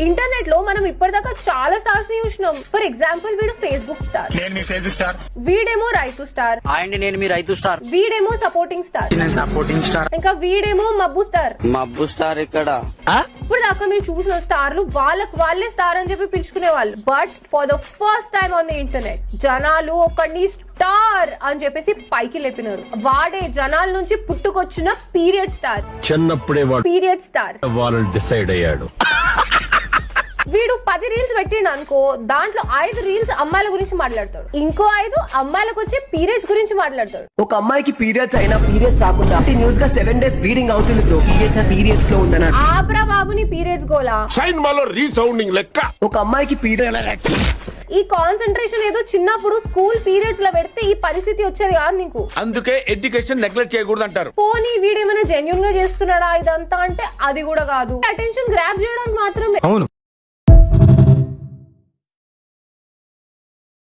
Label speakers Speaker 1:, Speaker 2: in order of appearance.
Speaker 1: Internet లో మనం ఇప్పటిదాకా చాలా స్టార్స్ ని చూసినాం. ఫర్ ఎగ్జాంపుల్ వీడు ఫేస్బుక్ స్టార్,
Speaker 2: నేను మీ ఫేస్బుక్ స్టార్,
Speaker 1: వీడేమో రైతు స్టార్,
Speaker 3: అండ్ నేను మీ రైతు స్టార్,
Speaker 1: వీడేమో సపోర్టింగ్ స్టార్,
Speaker 2: నేను సపోర్టింగ్ స్టార్,
Speaker 1: ఇంకా వీడేమో మబ్బు స్టార్.
Speaker 3: మబ్బు స్టార్ ఇక్కడ.
Speaker 1: ఇప్పుడు దాకా మీరు చూసిన స్టార్లు వాళ్ళే స్టార్ అని చెప్పి పిలుచుకునే వాళ్ళు. But for the first time on the internet జనాలు ఒకడిని స్టార్ అని చెప్పేసి పైకి లేపినారు. వాడే జనాల నుంచి పుట్టుకొచ్చిన పీరియడ్ స్టార్.
Speaker 4: చిన్నప్పుడే
Speaker 1: పీరియడ్ స్టార్
Speaker 4: వాళ్ళని డిసైడ్ అయ్యాడు.
Speaker 1: వీడు 10 రీల్స్ పెట్టిండు అనుకో, దాంట్లో 5 రీల్స్ అమ్మాయిల గురించి మాట్లాడతాడు, ఇంకో 5 అమ్మాయిలకు వచ్చే పీరియడ్స్ గురించి మాట్లాడతాడు.
Speaker 5: ఒక అమ్మాయికి పీరియడ్స్ అయినా పీరియడ్స్ రాకుండా కంటిన్యూస్ గా 7 days బ్లీడింగ్ అవుతుంది బ్రో. పీరియడ్స్ లో ఉందన్న
Speaker 1: ఆబ్రా బాబుని పీరియడ్స్ గోలా.
Speaker 4: సైన్ మాలో రీసౌండింగ్ లెక్క.
Speaker 5: ఒక అమ్మాయికి పీరియడ్
Speaker 1: ఈ కాన్సన్ట్రేషన్ ఏదో చిన్నప్పుడు స్కూల్ పీరియడ్స్ లో పెడితే ఈ పరిస్థితి వచ్చేది కాదు నీకు.
Speaker 6: అందుకే ఎడ్యుకేషన్ నెగ్లెక్ట్ చేయకూడదు అంటారు.
Speaker 1: పోనీ వీడేమైనా జెన్యున్ గా చేస్తున్నాడా ఇదంతా అంటే అది కూడా కాదు. అటెన్షన్ గ్రాప్ చేయడానికి మాత్రమే.
Speaker 6: అవును.